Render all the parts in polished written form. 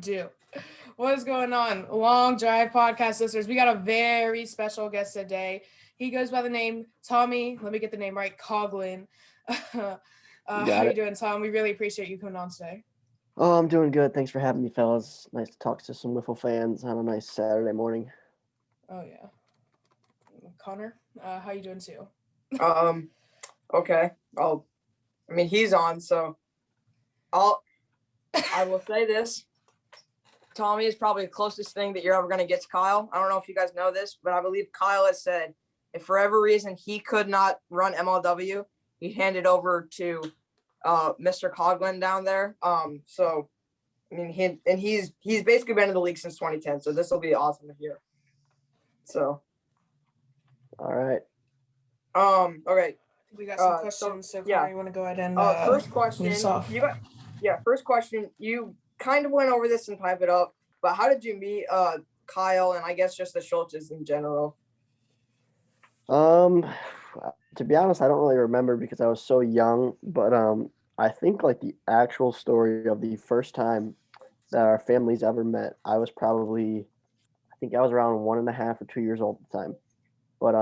Do. What is going on? Long Drive podcast listeners. We got a very special guest today. He goes by the name Tommy. Let me get the name right. Coughlin. You How got you it. doing, Tom? We really appreciate you coming on today. Oh, I'm doing good. Thanks for having me, fellas. Nice to talk to some Wiffle fans on a nice Saturday morning. Oh yeah, Connor. How you doing too? Um, okay. He's on, so I'll I will say this. Tommy is probably the closest thing that you're ever gonna get to Kyle. I don't know if you guys know this, but I believe Kyle has said if for whatever reason he could not run MLW, he'd hand it over to Mr. Coughlin down there. He's basically been in the league since 2010, so this will be awesome to hear. So All right. okay. We got some So questions. So, yeah. Connor, you want to go ahead and First lead us question. off? First question. You kind of went over this and type it up, but how did you meet Kyle and I guess just the Schultzes in general? Um, to be honest, I don't really remember because I was so young. But I think like the actual story of the first time that our families ever met, I think I was around 1.5 or 2 years old at the time. But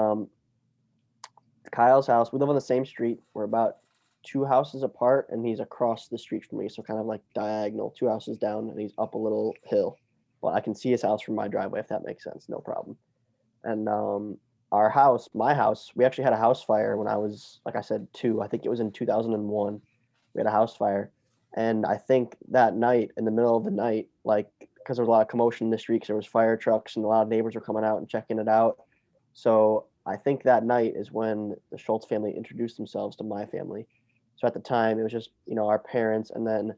Kyle's house, we live on the same street. We're about two houses apart, and he's across the street from me, so kind of like diagonal, two houses down, and he's up a little hill. But I can see his house from my driveway if that makes sense, no problem. And our house, my house, we actually had a house fire when I was, like I said, two. I think it was in 2001. We had a house fire, and I think that night, in the middle of the night, like because there was a lot of commotion in the street, because there was fire trucks and a lot of neighbors were coming out and checking it out. So I think that night is when the Schultz family introduced themselves to my family. So at the time, it was just our parents, and then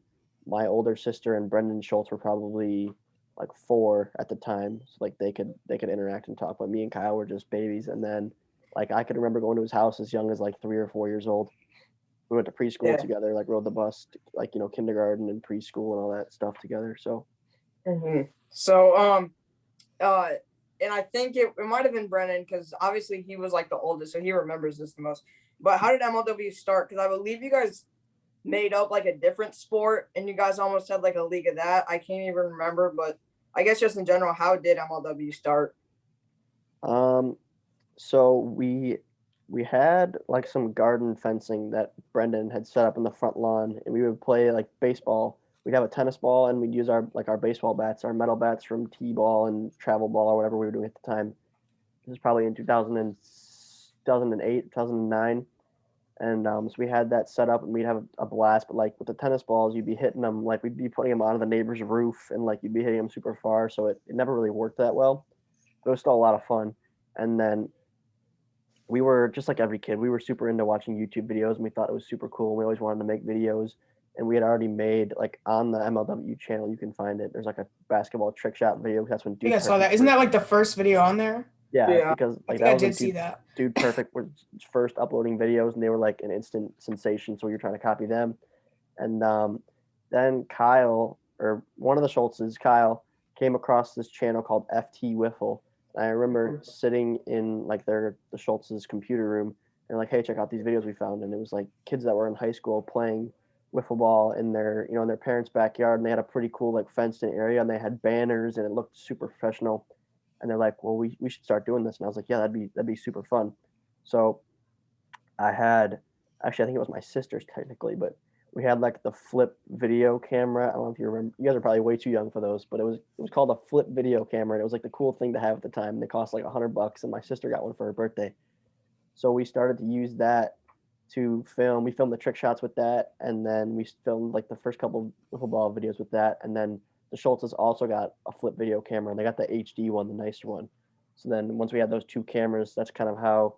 my older sister and Brendan Schultz were probably like four at the time, so like they could interact and talk. But me and Kyle were just babies, and then like I could remember going to his house as young as like 3 or 4 years old. We went to preschool Yeah. together, like rode the bus, like kindergarten and preschool and all that stuff together. So Mm-hmm. So uh, and I think it might have been Brennan because obviously he was like the oldest, so he remembers this the most. But how did MLW start? Because I believe you guys made up like a different sport, and you guys almost had like a league of that. I can't even remember, but I guess just in general, how did MLW start? um, so we had like some garden fencing that Brendan had set up in the front lawn, and we would play like baseball. We'd have a tennis ball, and we'd use our baseball bats, our metal bats from T-ball and travel ball or whatever we were doing at the time. This was probably in 2008, 2009. And so we had that set up, and we'd have a blast. But like with the tennis balls, you'd be hitting them like we'd be putting them onto the neighbor's roof, and like you'd be hitting them super far. So it never really worked that well. But it was still a lot of fun. And then we were just like every kid. We were super into watching YouTube videos, and we thought it was super cool. We always wanted to make videos, and we had already made like on the MLW channel. You can find it. There's like a basketball trick shot video. That's when I think Dude I saw Perfect that. Isn't first. that like the first video on there? Yeah, it's Yeah. because I like think that I was when did see that. Dude Perfect was first uploading videos, and they were like an instant sensation. So you're trying to copy them, and then Kyle or one of the Schultzes, Kyle, came across this channel called FT Wiffle. And I remember sitting in like the Schultzes computer room and like, hey, check out these videos we found, and it was like kids that were in high school playing wiffle ball in their in their parents' backyard, and they had a pretty cool like fenced in area, and they had banners, and it looked super professional. And they're like, well, we should start doing this, and I was like, yeah, that'd be super fun. So I had actually I think it was my sister's technically, but we had like the flip video camera. I don't know if you remember. You guys are probably way too young for those, but it was called a flip video camera. And it was like the cool thing to have at the time. They cost like $100, and my sister got one for her birthday. So we started to use that to film. We filmed the trick shots with that, and then we filmed like the first couple of football videos with that. And then the Schultzes also got a flip video camera, and they got the HD one, the nicer one. So then once we had those two cameras, that's kind of how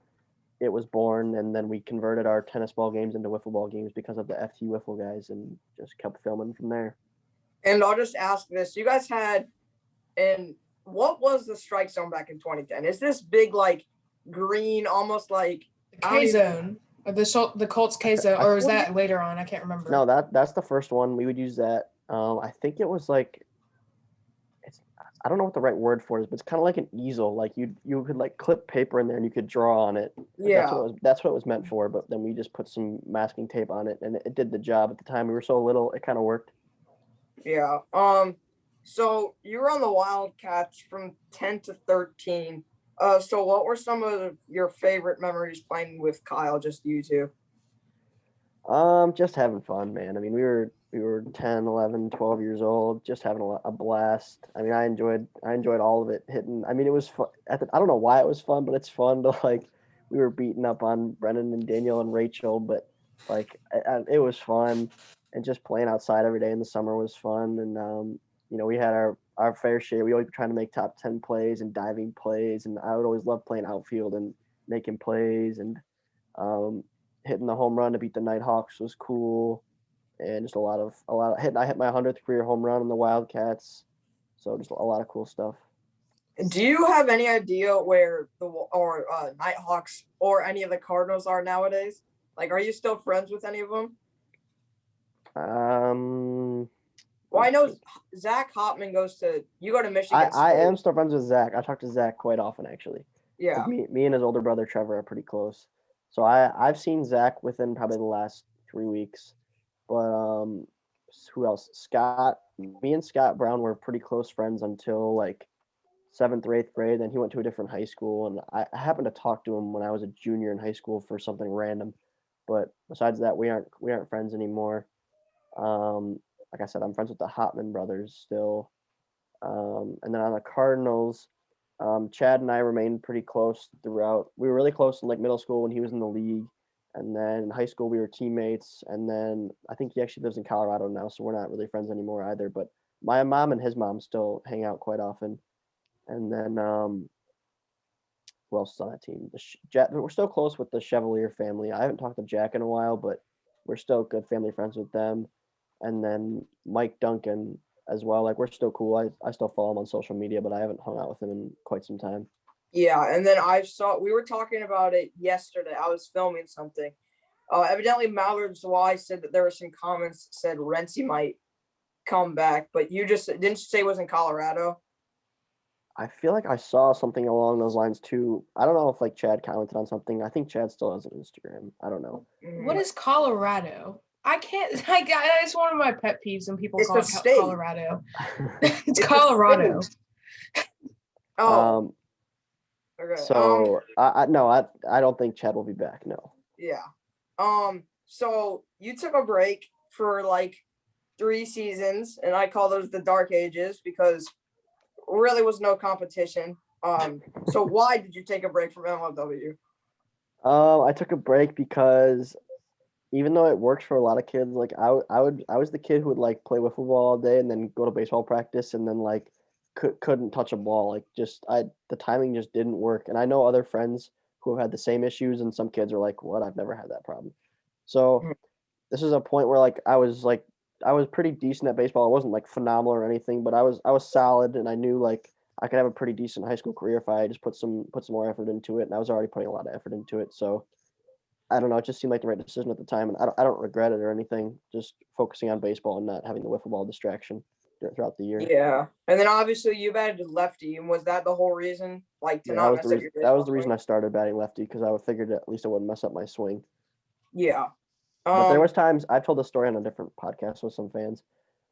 it was born. And then we converted our tennis ball games into wiffle ball games because of the FT Wiffle guys, and just kept filming from there. And I'll just ask this: you guys had, and what was the strike zone back in 2010? Is this big like green, almost like The K zone, or the Colts K zone, or is that later on? I can't remember. No, that's the first one. We would use that. I think it was like it's I don't know what the right word for it is, but it's kind of like an easel. Like you could like clip paper in there and you could draw on it. Like Yeah. that's what it was meant for. But then we just put some masking tape on it, and it did the job. At the time we were so little, it kind of worked. Yeah. So you were on the Wildcats from 10 to 13. So what were some of your favorite memories playing with Kyle? Just you two. Just having fun, man. I mean, we were 10, 11, 12 years old, just having a blast. I mean, I enjoyed all of it. Hitting. I mean, it was fun. I don't know why it was fun, but it's fun to like. We were beating up on Brennan and Daniel and Rachel, but like it was fun, and just playing outside every day in the summer was fun. And we had our fair share. We always were trying to make top 10 plays and diving plays, and I would always love playing outfield and making plays and um, hitting the home run to beat the Nighthawks was cool, and just a lot of hitting. I hit my 100th career home run on the Wildcats, so just a lot of cool stuff. Do you have any idea where the Nighthawks or any of the Cardinals are nowadays? Like, are you still friends with any of them? Um, Well, I know Zach Hopman you go to Michigan I State. am still friends with Zach. I talk to Zach quite often actually. Yeah. Me and his older brother Trevor are pretty close. So I've seen Zach within probably the last 3 weeks. But who else? Scott. Me and Scott Brown were pretty close friends until like seventh or eighth grade. Then he went to a different high school, and I happened to talk to him when I was a junior in high school for something random. But besides that, we aren't friends anymore. Like I said, I'm friends with the Hotman brothers still. And then on the Cardinals, Chad and I remained pretty close throughout. We were really close in like middle school when he was in the league, and then in high school we were teammates. And then I think he actually lives in Colorado now, so we're not really friends anymore either. But my mom and his mom still hang out quite often. And then who else is on that team? We're still close with the Chevalier family. I haven't talked to Jack in a while, but we're still good family friends with them. And then Mike Duncan as well. Like we're still cool. I still follow him on social media, but I haven't hung out with him in quite some time. Yeah, and then we were talking about it yesterday. I was filming something. Evidently Mallard's wife said that there were some comments that said Renzi might come back, but you just didn't say it was in Colorado. I feel like I saw something along those lines too. I don't know if like Chad commented on something. I think Chad still has an Instagram. I don't know. What is Colorado? I can't. It's one of my pet peeves when people call it Colorado. It's Colorado. Oh. Okay. So I don't think Chad will be back. No. Yeah. So you took a break for like 3 seasons, and I call those the dark ages because really was no competition. So why did you take a break from MLW? I took a break because even though it works for a lot of kids, like I was the kid who would like play wiffle ball all day and then go to baseball practice and then like couldn't touch a ball. Like the timing just didn't work. And I know other friends who have had the same issues, and some kids are like, "What? I've never had that problem." So this is a point where like I was pretty decent at baseball. I wasn't like phenomenal or anything, but I was solid, and I knew like I could have a pretty decent high school career if I just put some more effort into it. And I was already putting a lot of effort into it. So I don't know. It just seemed like the right decision at the time, and I don't regret it or anything. Just focusing on baseball and not having the wiffle ball distraction throughout the year. Yeah, and then obviously you batted lefty, and was that the whole reason? Like to not mess up your baseball that was the reason I started batting lefty, because I figured at least I wouldn't mess up my swing. Yeah. But there was times I've told the story on a different podcast with some fans.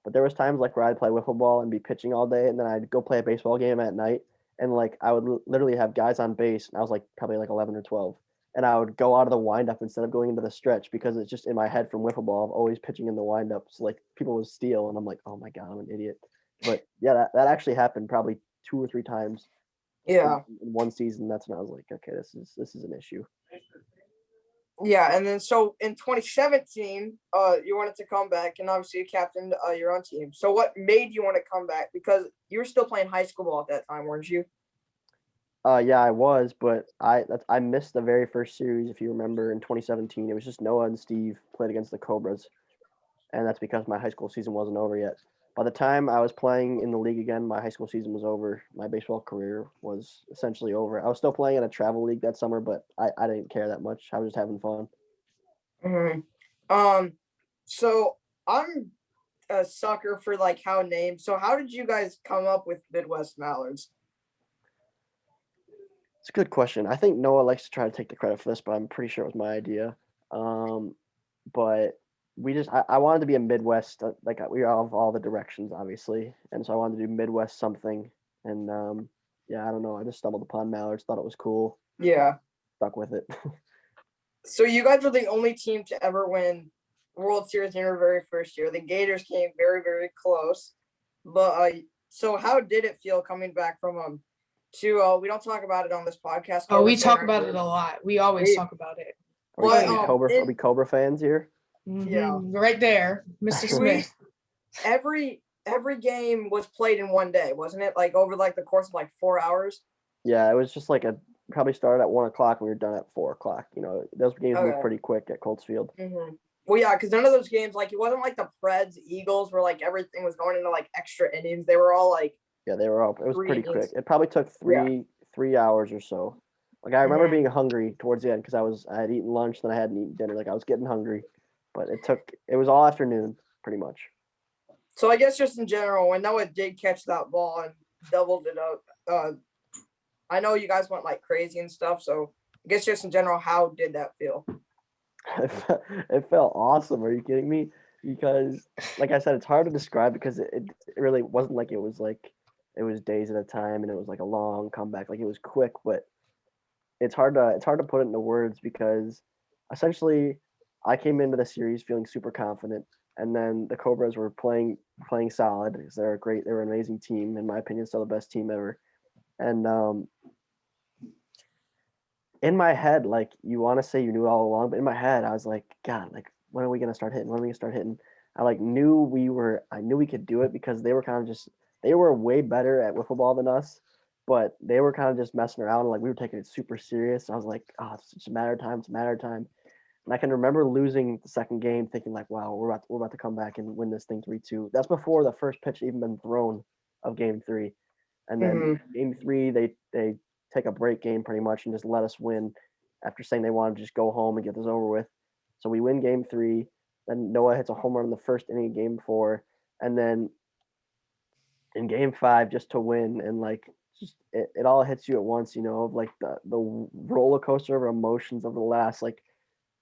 But there was times like where I'd play wiffle ball and be pitching all day, and then I'd go play a baseball game at night, and like I would literally have guys on base, and I was like probably like 11 or 12, and I would go out of the windup instead of going into the stretch because it's just in my head from wiffle ball. I'm always pitching in the windup, so like people would steal, and I'm like, oh my god, I'm an idiot. But yeah, that actually happened probably 2 or 3 times. Yeah. In one season, that's when I was like, okay, this is an issue. Yeah, and then so in 2017, you wanted to come back, and obviously you captained your own team. So what made you want to come back? Because you were still playing high school ball at that time, weren't you? Yeah, I was, but I missed the very first series. If you remember, in 2017, it was just Noah and Steve played against the Cobras, and that's because my high school season wasn't over yet. By the time I was playing in the league again, my high school season was over. My baseball career was essentially over. I was still playing in a travel league that summer, but I didn't care that much. I was just having fun. So I'm a sucker for like how names. So how did you guys come up with Midwest Mallards? It's a good question. I think Noah likes to try to take the credit for this, but I'm pretty sure it was my idea. But I wanted to be a Midwest, like we have all the directions obviously, and so I wanted to do Midwest something, and yeah, I don't know, I just stumbled upon Mallards, thought it was cool, Yeah. stuck with it. So you guys were the only team to ever win World Series in your very first year. The Gators came very, very close. But so how did it feel coming back from to we don't talk about it on this podcast. Oh, we talk Cobra about fans. it a lot. We always talk about it. But, Are we Cobra fans here? Yeah. Right there, Mr. Smith. Every game was played in one day, wasn't it? Like over like the course of like 4 hours. Yeah, it was just like probably started at 1 o'clock and we were done at 4 o'clock. You know, those games moved pretty quick at Colts Field. Mm-hmm. Well, yeah, because none of those games, like it wasn't like the Preds Eagles where like everything was going into like extra innings. They were all like they were all. It was pretty innings. quick. It probably took three hours or so. Like I remember being hungry towards the end because I had eaten lunch, then I hadn't eaten dinner. Like I was getting hungry, but it was all afternoon pretty much. So I guess just in general, when Noah did catch that ball and doubled it up, I know you guys went like crazy and stuff. So I guess just in general, how did that feel? It felt awesome. Are you kidding me? Because like I said, it's hard to describe because it really wasn't like it was days at a time and it was like a long comeback. Like it was quick, but it's hard to put it into words because essentially I came into the series feeling super confident, and then the Cobras were playing solid because they're an amazing team, in my opinion, still the best team ever. And in my head, like you want to say you knew it all along, but in my head I was like, God, like when are we gonna start hitting? When are we gonna start hitting? I knew we could do it because they were way better at wiffle ball than us, but they were kind of just messing around. Like we were taking it super serious. I was like, oh, it's a matter of time. It's a matter of time. And I can remember losing the second game, thinking like, wow, we're about to come back and win this thing 3-2. That's before the first pitch even been thrown of game 3. And then game 3, they take a break game pretty much and just let us win after saying they wanted to just go home and get this over with. So we win game 3. Then Noah hits a home run in the first inning of game 4, and then in game 5 just to win, and like just it all hits you at once, you know, of like the roller coaster of emotions of the last like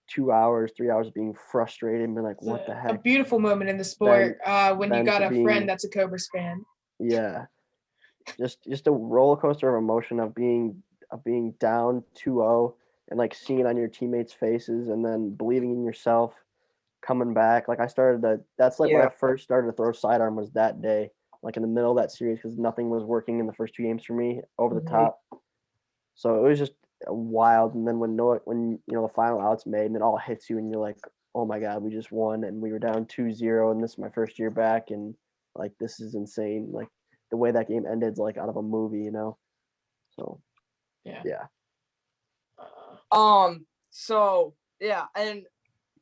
2 hours, 3 hours of being frustrated and being like, what the heck? A beautiful moment in the sport when you got a friend that's a Cobras fan. Yeah. Just a roller coaster of emotion of being down 2-0 and like seeing it on your teammates' faces and then believing in yourself, coming back. Like that's like when I first started to throw sidearm was that day, like in the middle of that series because nothing was working in the first 2 games for me over the top. So it was just wild. And then when the final out's made and it all hits you and you're like, oh my God, we just won and we were down 2-0 and this is my first year back and like this is insane. Like the way that game ended is like out of a movie, you know? So yeah. So yeah, and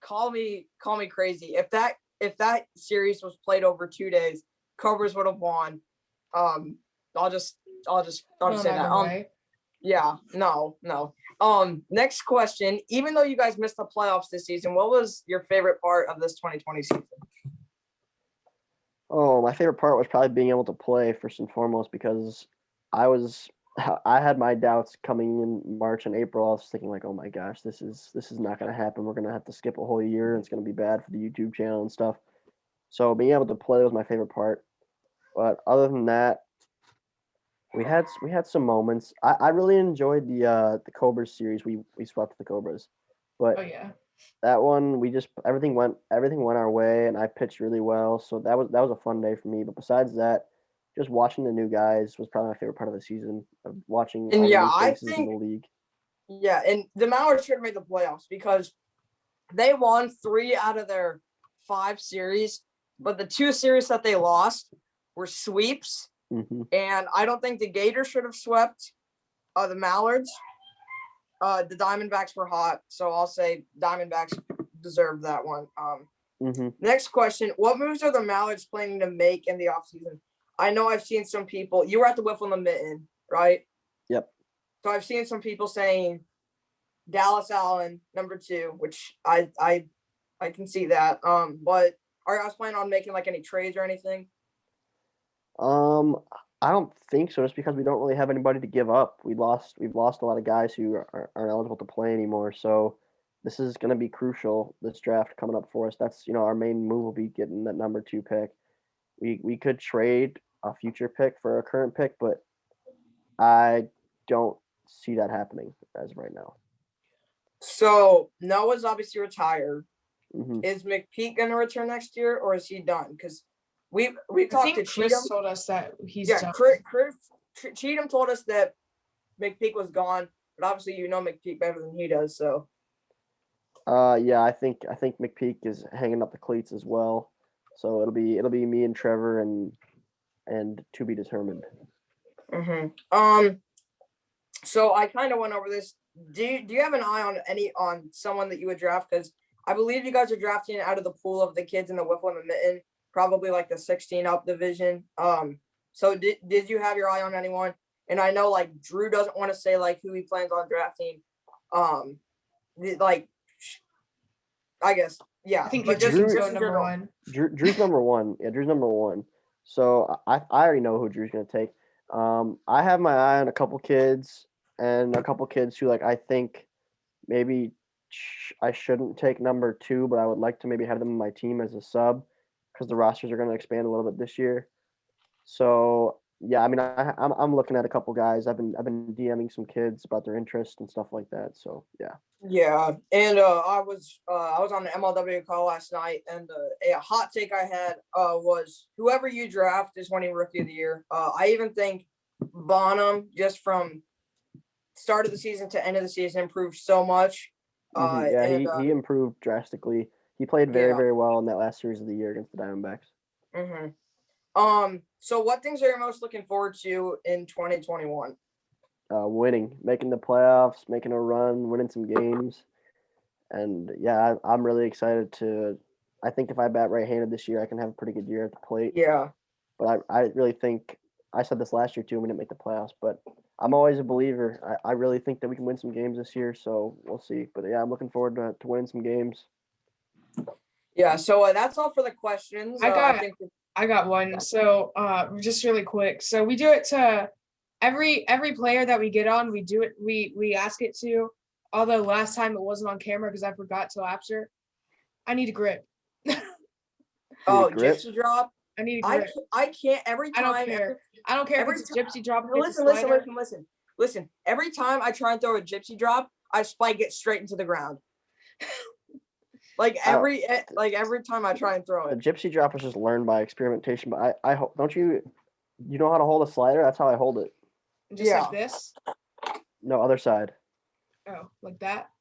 call me crazy. If that series was played over 2 days, Cobras would have won. I'll just say that. Yeah, no. Next question. Even though you guys missed the playoffs this season, what was your favorite part of this 2020 season? Oh, my favorite part was probably being able to play first and foremost because I had my doubts coming in March and April. I was thinking like, oh my gosh, this is not going to happen. We're going to have to skip a whole year and it's going to be bad for the YouTube channel and stuff. So being able to play was my favorite part. But other than that, we had some moments. I really enjoyed the Cobras series. We swept the Cobras. But that one everything went our way and I pitched really well. So that was a fun day for me. But besides that, just watching the new guys was probably my favorite part of the season. Of watching all the new faces in the league. Yeah, and the Mallard should have made the playoffs because they won 3 out of their 5 series, but the 2 series that they lost were sweeps. And I don't think the Gators should have swept the Mallards. The Diamondbacks were hot, so I'll say Diamondbacks deserved that one. Next question. What moves are the Mallards planning to make in the offseason? I know I've seen some people. You were at the Wiffle in the Mitten, right? Yep. So I've seen some people saying Dallas Allen, number 2, which I can see that. But are you guys planning on making like any trades or anything? I don't think so. Just because we don't really have anybody to give up. We've lost a lot of guys who aren't eligible to play anymore. So this is going to be crucial. This draft coming up for us. That's our main move will be getting that number 2 pick. We could trade a future pick for a current pick, but I don't see that happening as of right now. So Noah's obviously retired. Mm-hmm. Is McPeak going to return next year, or is he done? Because we I talked to think Chris Cheatham. told us that he's Yeah, done. Chris Cheatham told us that McPeak was gone, but obviously McPeak better than he does. So. Yeah, I think McPeak is hanging up the cleats as well. So it'll be me and Trevor and to be determined. Mm-hmm. So I kind of went over this. Do you have an eye on someone that you would draft? Because I believe you guys are drafting out of the pool of the kids in the Whiffle and the Mitten, probably like the 16 up division. So did you have your eye on anyone? And I know like Drew doesn't want to say like who he plans on drafting. I guess I think Drew's number 1. Drew's number 1. Yeah, Drew's number 1. So I already know who Drew's gonna take. I have my eye on a couple kids and a couple kids who like I think maybe I shouldn't take number 2, but I would like to maybe have them on my team as a sub because the rosters are going to expand a little bit this year. So yeah, I mean I'm looking at a couple guys. I've been DMing some kids about their interest and stuff like that. So yeah. Yeah, and I was on the MLW call last night, and a hot take I had was whoever you draft is winning Rookie of the Year. I even think Bonham, just from start of the season to end of the season, improved so much. He improved drastically. He played very well in that last series of the year against the Diamondbacks. Mm-hmm. So what things are you most looking forward to in 2021? Winning, making the playoffs, making a run, winning some games. And yeah, I'm really excited to. I think if I bat right-handed this year, I can have a pretty good year at the plate. Yeah. But I really think I said this last year too. We didn't make the playoffs, but I'm always a believer. I really think that we can win some games this year, so we'll see. But yeah, I'm looking forward to winning some games. Yeah. So that's all for the questions. I got one. So just really quick. So we do it to every player that we get on. We do it. We ask it to. Although last time it wasn't on camera because I forgot till after. I need a grip. Gypsy drop. I need a grip. I can't every time. I don't care if it's a gypsy drop. Listen. Every time I try and throw a gypsy drop, I spike it straight into the ground. Every time I try and throw it. The gypsy drop was just learned by experimentation, but I hope don't you know how to hold a slider? That's how I hold it. Just like this? No, other side. Oh, like that?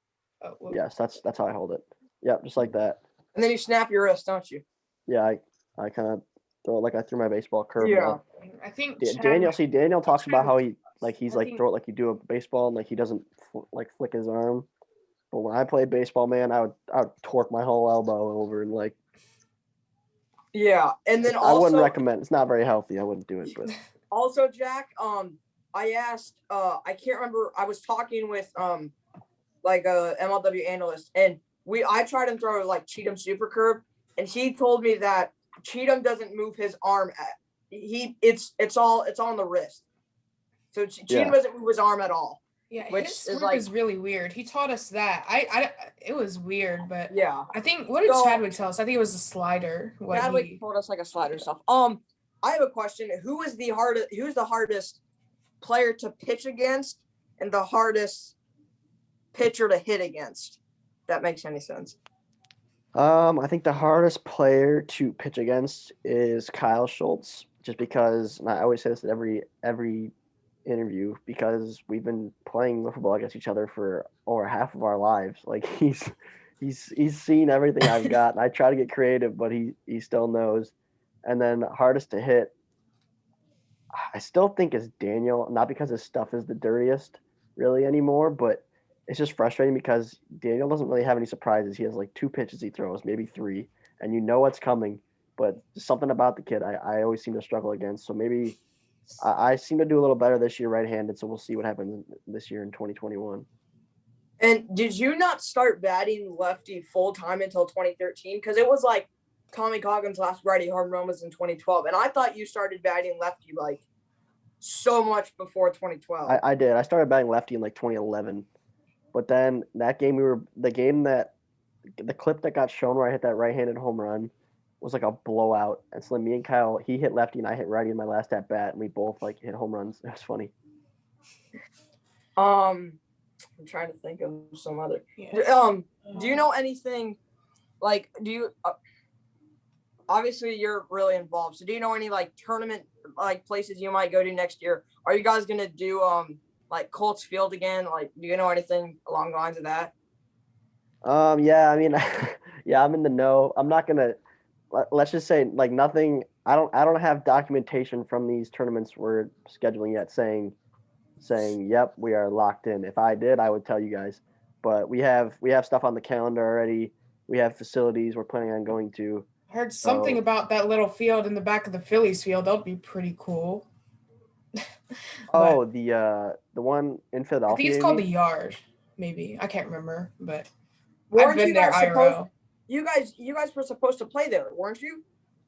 Oh, well. Yes, that's how I hold it. Yep, just like that. And then you snap your wrist, don't you? Yeah, I kind of throw it like I threw my baseball curve. Yeah. I think Daniel talks about how he's throw it like you do a baseball and like he doesn't flick his arm. But when I played baseball, man, I would torque my whole elbow over and like. Yeah, and then also I wouldn't recommend. It's not very healthy. I wouldn't do it. But also, Jack, I asked. I can't remember. I was talking with a MLW analyst, and I tried and throw like Cheatham super curve, and he told me that Cheatham doesn't move his arm. It's all on the wrist. So Cheatham doesn't move his arm at all. Yeah, his swing is really weird. He taught us that. It was weird, but yeah. I think what did Chadwick tell us? I think it was a slider. Chadwick told us like a slider stuff. I have a question. Who's the hardest player to pitch against and the hardest pitcher to hit against? If that makes any sense. I think the hardest player to pitch against is Kyle Schultz, just because, and I always say this at every interview, because we've been playing football against each other for over half of our lives. Like he's seen everything I've got, and I try to get creative, but he still knows. And then hardest to hit, I still think is Daniel, not because his stuff is the dirtiest really anymore, but it's just frustrating because Daniel doesn't really have any surprises. He has like 2 pitches he throws, maybe 3, and you know what's coming, but something about the kid I always seem to struggle against. So maybe I seem to do a little better this year right-handed, so we'll see what happens this year in 2021. And did you not start batting lefty full-time until 2013? Because it was like Tommy Coughlin's last righty home run was in 2012, and I thought you started batting lefty like so much before 2012. I did. I started batting lefty in like 2011. But then that game the clip that got shown where I hit that right-handed home run was like a blowout. And so then me and Kyle, he hit lefty and I hit righty in my last at bat, and we both like hit home runs. It was funny. I'm trying to think of some other. Yeah. Do you know anything? Like, do you? Obviously, you're really involved. So, do you know any like tournament like places you might go to next year? Are you guys gonna do like Colts Field again? Like, do you know anything along the lines of that? Yeah, I mean, yeah, I'm in the know. I'm not gonna. Let's just say like nothing. I don't have documentation from these tournaments we're scheduling yet saying yep, we are locked in. If I did, I would tell you guys. But we have stuff on the calendar already. We have facilities we're planning on going to. I heard something about that little field in the back of the Phillies field. That would be pretty cool. Oh, the one in Philadelphia. I think it's you called the mean? Yard. Maybe I can't remember, but I've Weren't been you there guys supposed? IRL. You guys were supposed to play there, weren't you?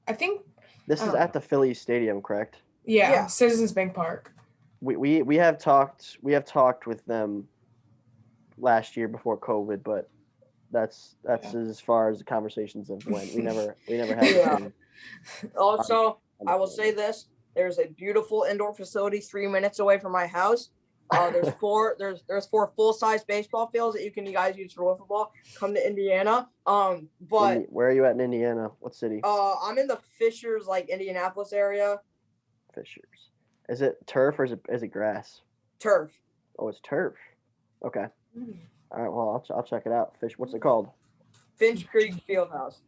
I think This I is don't at the Phillies Stadium, correct? yeah, Citizens Bank Park. We have talked with them last year before COVID, but that's as far as the conversations have went. We never had Yeah. anything Also, on the I will say calendar. this: there's a beautiful indoor facility 3 minutes away from my house. There's four full-size baseball fields that you guys use for football. Come to Indiana. But Where are you at in Indiana? What city? I'm in the Fishers, like Indianapolis area. Fishers. Is it turf or is it grass? Turf. Oh, it's turf. Okay. Mm. All right. Well, I'll check it out. What's it called? Finch Creek Fieldhouse.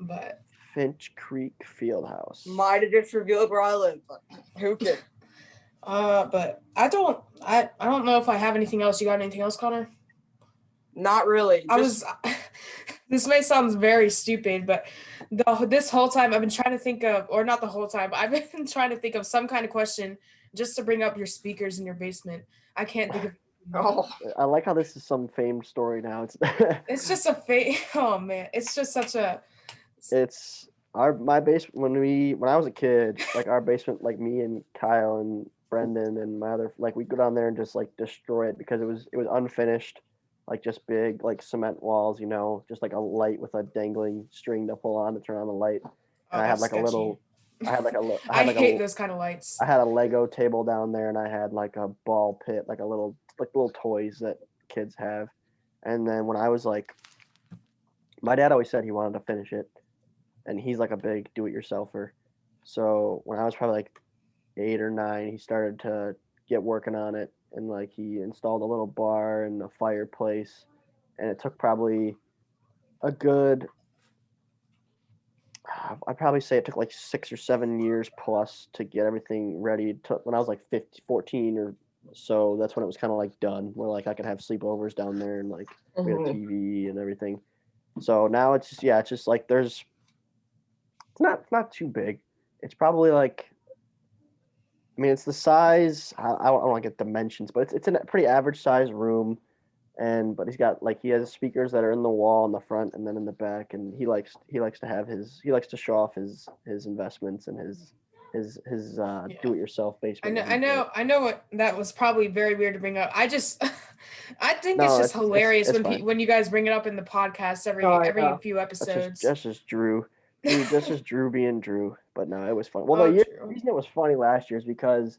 But Finch Creek Fieldhouse. Might have just revealed where I live, but who cares? but I don't know if I have anything else. You got anything else, Connor? Not really. This may sound very stupid, but this whole time I've been trying to think of, or not the whole time, but I've been trying to think of some kind of question just to bring up your speakers in your basement. I can't think of. Oh, I like how this is some famed story now. It's just oh man, it's just such a. It's my basement when I was a kid, like our basement, like me and Kyle and Brendan and my other, like we'd go down there and just like destroy it because it was unfinished, like just big like cement walls, just like a light with a dangling string to pull on to turn on the light. And I had that's like a sketchy. little, I had like a, I I had like hate a, those kind of lights. I had a Lego table down there, and I had like a ball pit, like little toys that kids have. And then when I was like, my dad always said he wanted to finish it, and he's like a big do-it-yourselfer. So when I was probably like 8 or 9, he started to get working on it, and like he installed a little bar and a fireplace, and it took probably a good. I'd probably say it took like 6 or 7 years plus to get everything ready. When I was like 14 or so, that's when it was kind of like done. Where like I could have sleepovers down there, and like we had a TV and everything. So now it's just like it's not too big. It's probably like, I mean, it's the size. I don't want to get dimensions, but it's in a pretty average size room. But he has speakers that are in the wall in the front and then in the back, and he likes to show off his investments and his do it yourself basement. I know what that was probably very weird to bring up. I think it's No, just hilarious it's fine. when you guys bring it up in the podcast every few episodes. That's just Drew. That's just Drew being Drew. But no, it was fun. Well, True. the reason it was funny last year is because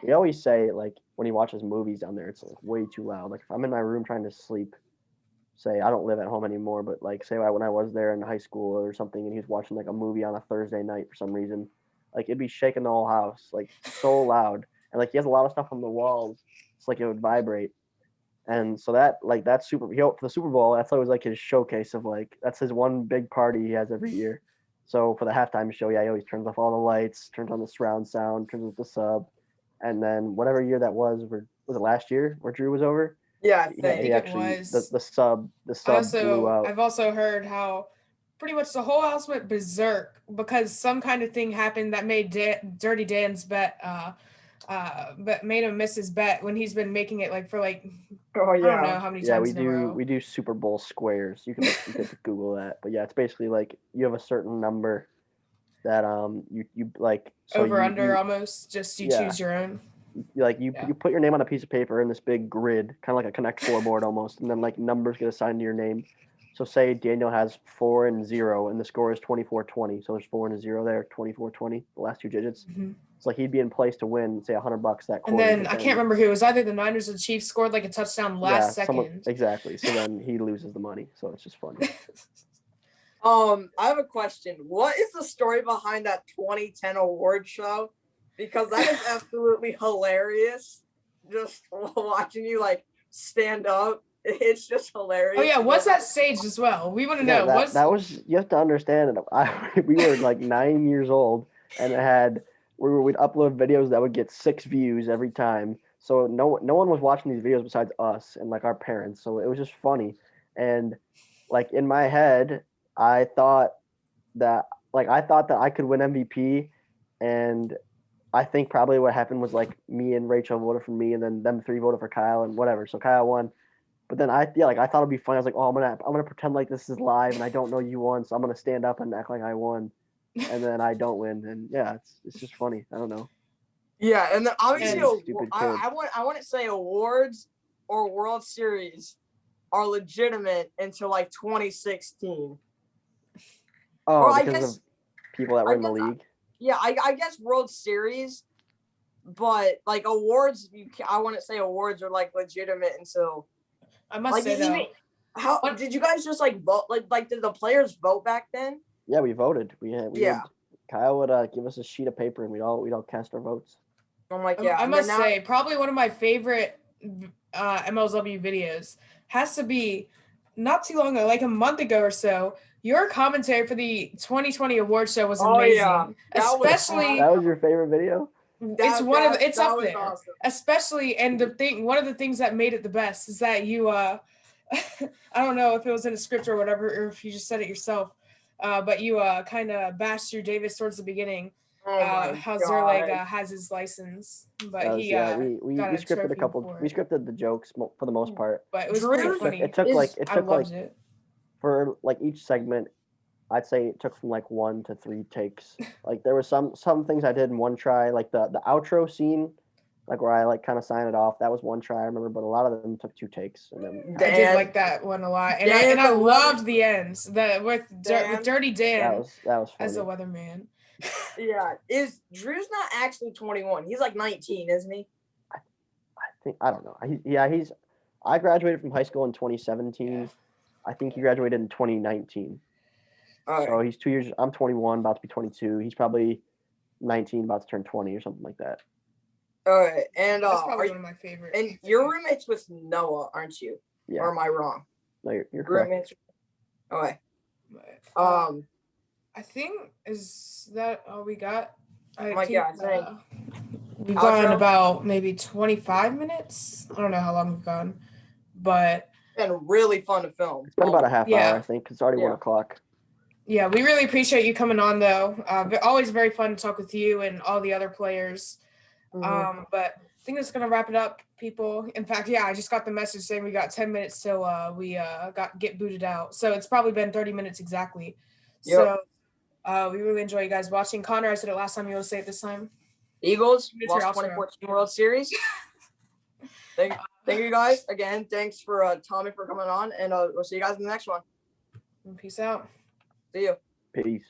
we always say, like, when he watches movies down there, it's like way too loud. Like if I'm in my room trying to sleep, say I don't live at home anymore, but like say when I was there in high school or something, and he was watching like a movie on a Thursday night for some reason, like it'd be shaking the whole house, like so loud. And like he has a lot of stuff on the walls, it's like it would vibrate. And so that's for the Super Bowl, that's always like his showcase of like that's his one big party he has every year. So for the halftime show, he always turns off all the lights, turns on the surround sound, turns off the sub, and then whatever year that was it last year where Drew was over? Yeah, I think it was. The sub blew out. I've also heard how pretty much the whole house went berserk because some kind of thing happened that made Dirty Dan's bet but made him miss his bet when he's been making it like for like I don't know how many times in a row. We do Super Bowl squares. You can Google that. But yeah, it's basically like you have a certain number that you like over under almost just you choose your own. you put your name on a piece of paper in this big grid, kind of like a Connect Four board almost, and then like numbers get assigned to your name. So say Daniel has 4 and 0, and the score is 24-20. So there's 4 and a 0 there, 24-20, the last 2 digits. It's like he'd be in place to win, say $100 that quarter. And then I can't remember who. It was either the Niners or the Chiefs scored like a touchdown last second. Exactly. So then he loses the money. So it's just funny. I have a question. What is the story behind that 2010 award show? Because that is absolutely hilarious. Just watching you like stand up. It's just hilarious. Oh yeah, what's that staged as well? We want to know. That was, you have to understand it. We were like 9 years old, and we'd upload videos that would get 6 views every time. So no one was watching these videos besides us and like our parents. So it was just funny. And like in my head, I thought that I could win MVP, and I think probably what happened was like me and Rachel voted for me, and then them 3 voted for Kyle, and whatever. So Kyle won. But then I thought it'd be funny. I was like, oh, I'm gonna pretend like this is live and I don't know you won, so I'm gonna stand up and act like I won, and then I don't win, and yeah, it's just funny. I don't know. Yeah, and then obviously, I want to say awards or World Series are legitimate until like 2016. Oh, because of people that were in the league. Yeah, I guess World Series, but like awards, I want to say awards are like legitimate until. I must say though. How did you guys just like vote? Like did the players vote back then? Yeah, we voted. Kyle would give us a sheet of paper and we'd all cast our votes. I'm like, yeah. I must say, probably one of my favorite MLW videos has to be not too long ago, like a month ago or so. Your commentary for the 2020 award show was amazing. Yeah. Especially that was your favorite video? It's up there. Awesome. Especially, and one of the things that made it the best is that you I don't know if it was in a script or whatever, or if you just said it yourself, but you kind of bashed through Davis towards the beginning. How Zerleg has his license, but we scripted we scripted the jokes for the most part, but it was pretty funny. It took for like each segment, I'd say it took from like 1 to 3 takes. Like there were some things I did in one try, like the outro scene, like where I like kind of sign it off. That was one try, I remember, but a lot of them took 2 takes. And then I did like that one a lot, and I loved the ends with Dirty Dan. That was funny. As a weatherman. Yeah, Drew's not actually 21? He's like 19, isn't he? I don't know. I graduated from high school in 2017. Yeah. I think he graduated in 2019. Right. So he's 2 years. I'm 21, about to be 22. He's probably 19, about to turn 20 or something like that. All right, and that's probably one of my favorites. And your roommates with Noah, aren't you? Yeah. Or am I wrong? No, you're correct. Roommates. Okay. I think is that all we got. We've gone about maybe 25 minutes. I don't know how long we've gone, but it's been really fun to film. It's been about a half hour, I think. It's already 1 o'clock. Yeah, we really appreciate you coming on, though. Always very fun to talk with you and all the other players. Mm-hmm. But I think that's gonna wrap it up, people. In fact, I just got the message saying we got 10 minutes till we get booted out. So it's probably been 30 minutes exactly. Yep. So we really enjoy you guys watching. Connor, I said it last time. You want to say it this time? Eagles lost 2014 World Series. Thank you guys again. Thanks for Tommy for coming on, and we'll see you guys in the next one. Peace out. See you. Peace.